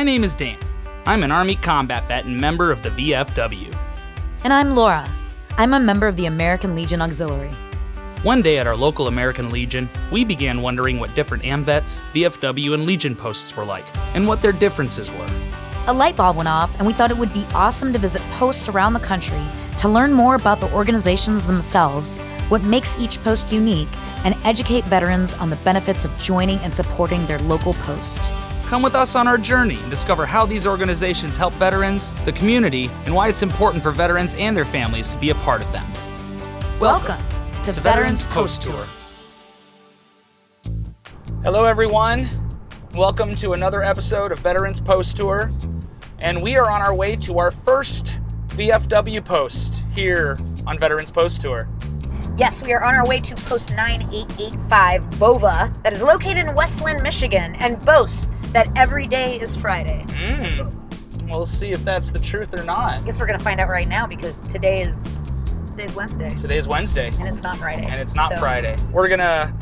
My name is Dan. I'm an Army combat vet and member of the VFW. And I'm Laura. I'm a member of the American Legion Auxiliary. One day at our local American Legion, we began wondering what different AMVETs, VFW, and Legion posts were like, and what their differences were. A light bulb went off, and we thought it would be awesome to visit posts around the country to learn more about the organizations themselves, what makes each post unique, and educate veterans on the benefits of joining and supporting their local post. Come with us on our journey and discover how these organizations help veterans, the community, and why it's important for veterans and their families to be a part of them. Welcome to Veterans Post Tour. Hello everyone, welcome to another episode of Veterans Post Tour, and we are on our way to our first VFW post here on Veterans Post Tour. Yes, we are on our way to post 9885 BOVA that is located in Westland, Michigan, and boasts that every day is Friday. We'll see if that's the truth or not. I guess we're going to find out right now because today's Wednesday. Today's Wednesday. And it's not Friday. Friday. We're going to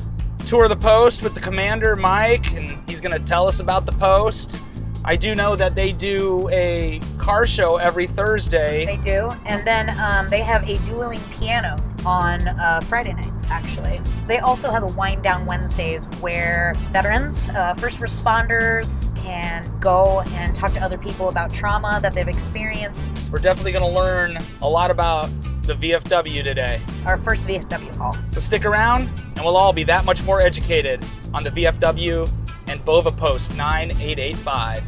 tour the post with the commander, Mike, and he's going to tell us about the post. I do know that they do a car show every Thursday. They do. And then they have a dueling piano on Friday nights, actually. They also have a wind down Wednesdays where veterans, first responders can go and talk to other people about trauma that they've experienced. We're definitely going to learn a lot about the VFW today. Our first VFW call. So stick around and we'll all be that much more educated on the VFW and BOVA Post 9885.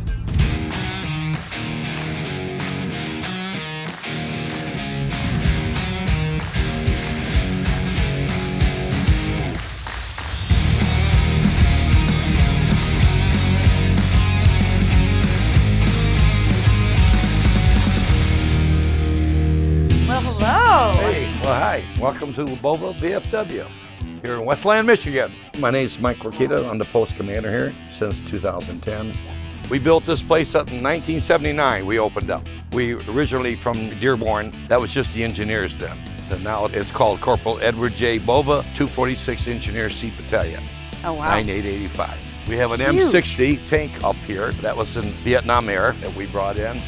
Well, hi. Welcome to BOVA VFW here in Westland, Michigan. My name is Mike Rokita. I'm the post commander here since 2010. We built this place up in 1979. We opened up. We originally from Dearborn. That was just the engineers then. So now it's called Corporal Edward J. BOVA 246 Engineer C Battalion. Oh, wow. 9885. We have an Huge. M60 tank up here. That was in Vietnam era that we brought in.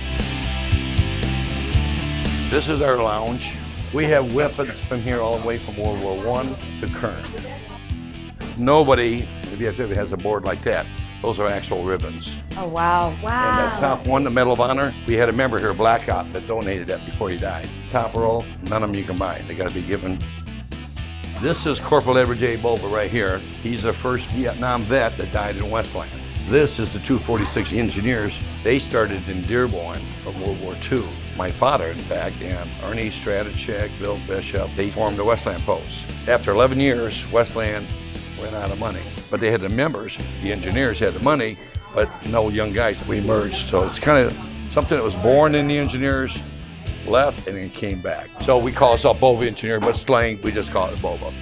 This is our lounge. We have weapons from here all the way from World War I to current. Nobody in the VFW has a board like that. Those are actual ribbons. Oh, wow. Wow. And that top one, the Medal of Honor, we had a member here, Blackout, that donated that before he died. Top roll, none of them you can buy. They got to be given. This is Corporal Edward J. BOVA right here. He's the first Vietnam vet that died in Westland. This is the 246 engineers. They started in Dearborn from World War II. My father, in fact, and Ernie Stratachek, Bill Bishop, they formed the Westland Post. After 11 years, Westland ran out of money. But they had the members, the engineers had the money, but no young guys. We merged, so it's kind of something that was born in the engineers, left, and then came back. So we call ourselves BOVA Engineer, but slang, we just call it BOVA.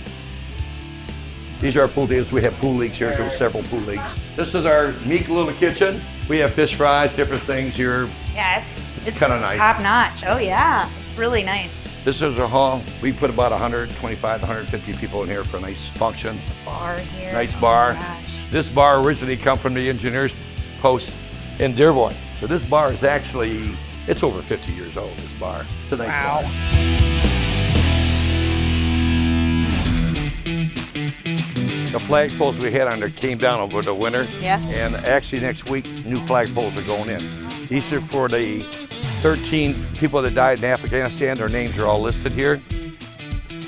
These are our pool tables. We have pool leagues here, several pool leagues. This is our meek little kitchen. We have fish fries, different things here. Yeah, it's kind of nice. Top notch. Oh, yeah. It's really nice. This is our hall. We put about 125 to 150 people in here for a nice function. Bar here. Nice bar. Oh, gosh. This bar originally come from the engineers post in Dearborn. So this bar is actually, it's over 50 years old, this bar. It's a nice bar. The flagpoles we had on there came down over the winter. Yeah. And actually next week, new flagpoles are going in. These are for the 13 people that died in Afghanistan. Their names are all listed here.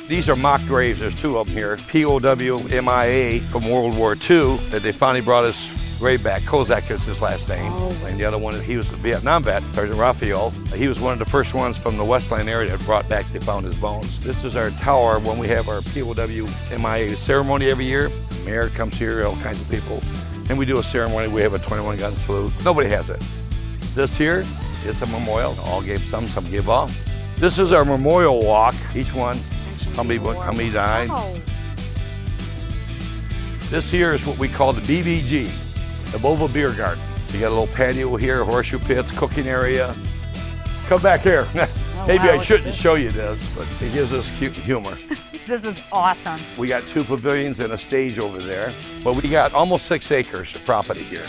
These are mock graves. There's two of them here. POW MIA from World War II that they finally brought his grave back. Kozak is his last name. Oh. And the other one, he was a Vietnam vet, Sergeant Raphael. He was one of the first ones from the Westland area that brought back, they found his bones. This is our tower when we have our POW MIA ceremony every year. The mayor comes here, all kinds of people. And we do a ceremony. We have a 21 gun salute. Nobody has it. This here is a memorial. All gave some gave all. This is our memorial walk. Each one, how many died. Wow. This here is what we call the BBG, the BOVA Beer Garden. You got a little patio here, horseshoe pits, cooking area. Come back here. Maybe I shouldn't show you this, but it gives us cute humor. This is awesome. We got 2 pavilions and a stage over there, but we got almost 6 acres of property here.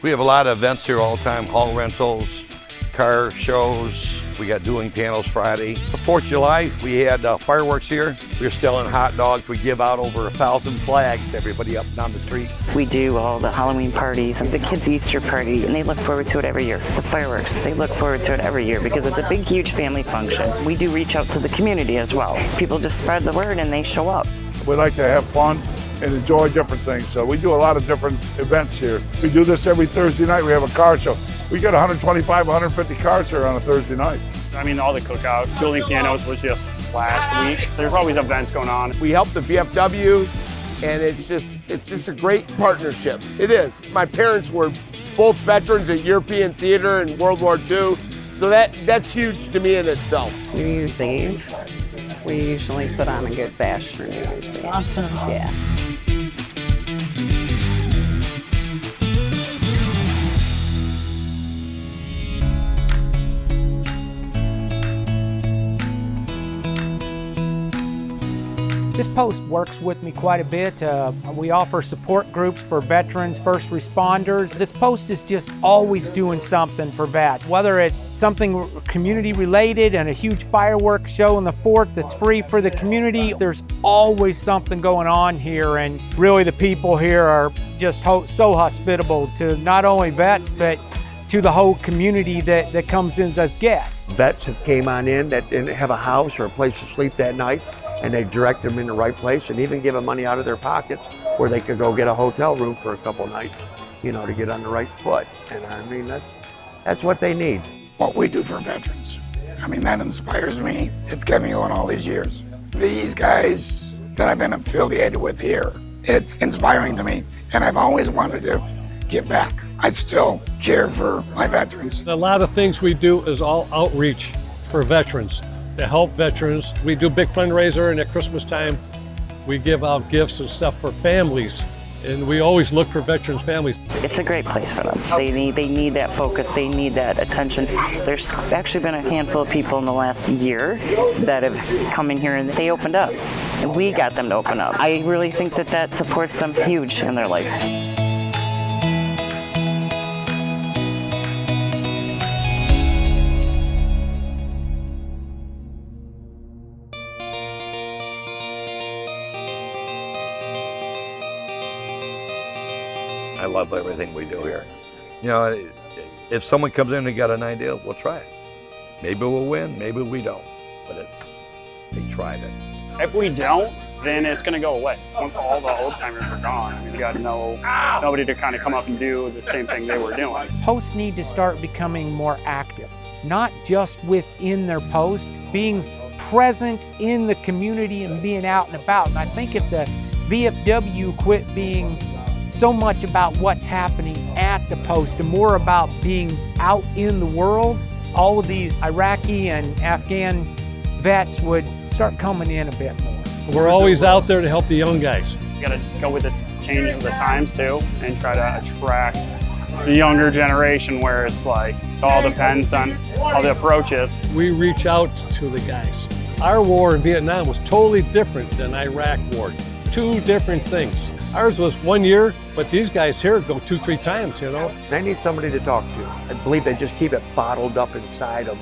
We have a lot of events here all the time, hall rentals, car shows. We got dueling panels Friday. The 4th of July, we had fireworks here. We were selling hot dogs. We give out over 1,000 flags to everybody up and down the street. We do all the Halloween parties and the kids' Easter party, and they look forward to it every year. The fireworks, they look forward to it every year because it's a big, huge family function. We do reach out to the community as well. People just spread the word and they show up. We like to have fun and enjoy different things. So we do a lot of different events here. We do this every Thursday night. We have a car show. We get 125, 150 cars here on a Thursday night. I mean, all the cookouts, dueling pianos was just last week. There's always events going on. We help the VFW, and it's just a great partnership. It is. My parents were both veterans at European theater and World War II, so that's huge to me in itself. New Year's Eve, we usually put on a good bash for New Year's Eve. Awesome. Yeah. This post works with me quite a bit. We offer support groups for veterans, first responders. This post is just always doing something for vets. Whether it's something community related and a huge fireworks show in the fort that's free for the community, there's always something going on here, and really the people here are just so hospitable to not only vets, but to the whole community that comes in as guests. Vets that came on in that didn't have a house or a place to sleep that night, and they direct them in the right place and even give them money out of their pockets where they could go get a hotel room for a couple nights, you know, to get on the right foot. And I mean, that's what they need. What we do for veterans, I mean, that inspires me. It's kept me going all these years. These guys that I've been affiliated with here, it's inspiring to me, and I've always wanted to give back. I still care for my veterans. A lot of things we do is all outreach for veterans, to help veterans. We do big fundraiser, and at Christmas time, we give out gifts and stuff for families. And we always look for veterans' families. It's a great place for them. They need that focus, they need that attention. There's actually been a handful of people in the last year that have come in here and they opened up. And we got them to open up. I really think that supports them huge in their life. I love everything we do here. You know, if someone comes in and got an idea, we'll try it. Maybe we'll win, maybe we don't, but they tried it. If we don't, then it's going to go away. Once all the old timers are gone, I mean, we got nobody to kind of come up and do the same thing they were doing. Posts need to start becoming more active, not just within their post, being present in the community and being out and about. And I think if the VFW quit being so much about what's happening at the post and more about being out in the world, all of these Iraqi and Afghan vets would start coming in a bit more. We're always out there to help the young guys. You got to go with the change of the times too, and try to attract the younger generation, where it's like it all depends on how the approach is. We reach out to the guys. Our war in Vietnam was totally different than Iraq war. Two different things. Ours was 1 year, but these guys here go 2-3 times, you know. They need somebody to talk to. I believe they just keep it bottled up inside them,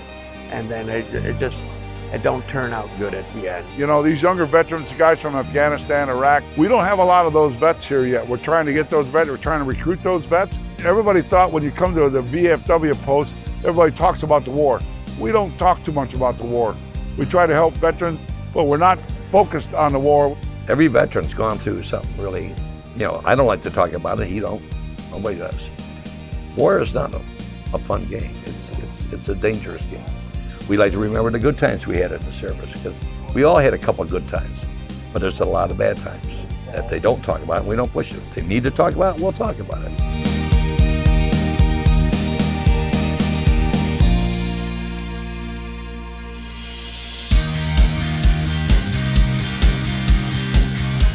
and then it don't turn out good at the end. You know, these younger veterans, the guys from Afghanistan, Iraq, we don't have a lot of those vets here yet. We're trying to get those vets, we're trying to recruit those vets. Everybody thought when you come to the VFW post, everybody talks about the war. We don't talk too much about the war. We try to help veterans, but we're not focused on the war. Every veteran's gone through something really, you know, I don't like to talk about it, he don't, nobody does. War is not a fun game, it's a dangerous game. We like to remember the good times we had in the service, because we all had a couple of good times, but there's a lot of bad times that they don't talk about and we don't push it. If they need to talk about it, we'll talk about it.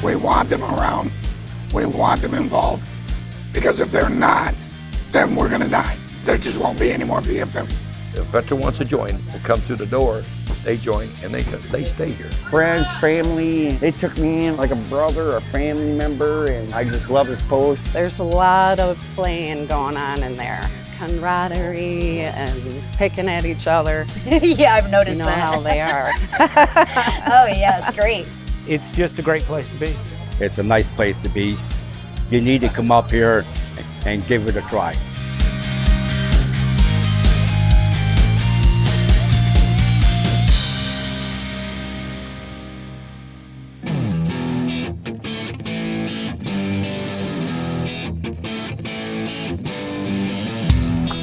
We want them around. We want them involved. Because if they're not, then we're gonna die. There just won't be any more VFW. If a veteran wants to join, we'll come through the door, they join and they stay here. Friends, family, they took me in like a brother or family member, and I just love this post. There's a lot of playing going on in there. Camaraderie and picking at each other. Yeah, I've noticed you know that. how they are. Oh yeah, it's great. It's just a great place to be. It's a nice place to be. You need to come up here and give it a try.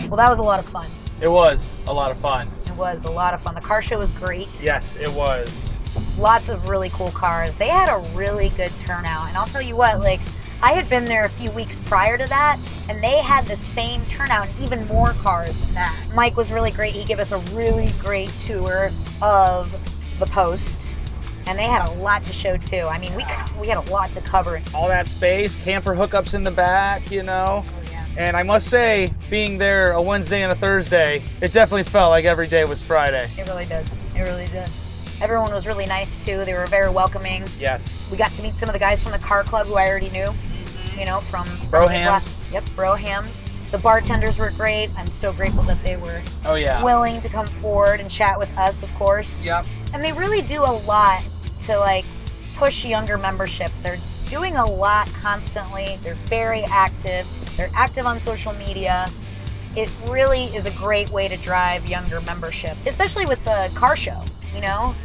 Well, that was a lot of fun. It was a lot of fun. It was a lot of fun. The car show was great. Yes, it was. Lots of really cool cars. They had a really good turnout. And I'll tell you what, like, I had been there a few weeks prior to that, and they had the same turnout and even more cars than that. Mike was really great. He gave us a really great tour of the Post, and they had a lot to show too. I mean, we had a lot to cover. All that space, camper hookups in the back, you know. Oh, yeah. And I must say, being there a Wednesday and a Thursday, it definitely felt like every day was Friday. It really did. It really did. Everyone was really nice too. They were very welcoming. Yes. We got to meet some of the guys from the car club who I already knew, you know, from Brohams. Yep, Brohams. The bartenders were great. I'm so grateful that they were willing to come forward and chat with us, of course. Yep. And they really do a lot to like push younger membership. They're doing a lot constantly. They're very active. They're active on social media. It really is a great way to drive younger membership, especially with the car show, you know?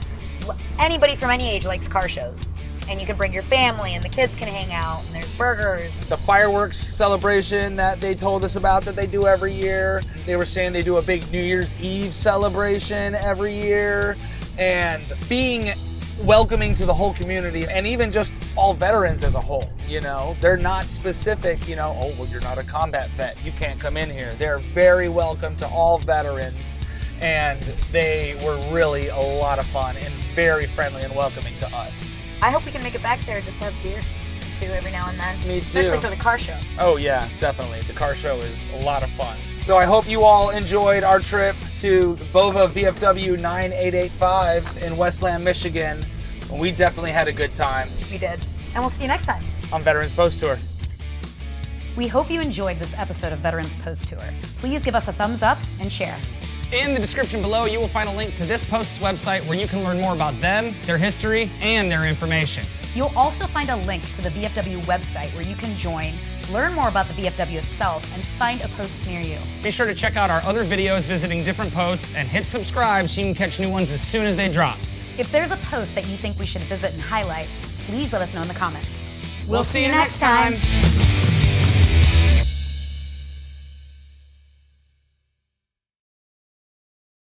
Anybody from any age likes car shows. And you can bring your family and the kids can hang out and there's burgers. The fireworks celebration that they told us about that they do every year. They were saying they do a big New Year's Eve celebration every year. And being welcoming to the whole community and even just all veterans as a whole, you know. They're not specific, you know, oh, well, you're not a combat vet, you can't come in here. They're very welcome to all veterans, and they were really a lot of fun and very friendly and welcoming to us. I hope we can make it back there just to have beer too every now and then. Me too. Especially for the car show. Oh yeah, definitely. The car show is a lot of fun. So I hope you all enjoyed our trip to BOVA VFW 9885 in Westland, Michigan. We definitely had a good time. We did. And we'll see you next time on Veterans Post Tour. We hope you enjoyed this episode of Veterans Post Tour. Please give us a thumbs up and share. In the description below, you will find a link to this post's website where you can learn more about them, their history, and their information. You'll also find a link to the VFW website where you can join, learn more about the VFW itself, and find a post near you. Be sure to check out our other videos visiting different posts and hit subscribe so you can catch new ones as soon as they drop. If there's a post that you think we should visit and highlight, please let us know in the comments. We'll see you next time.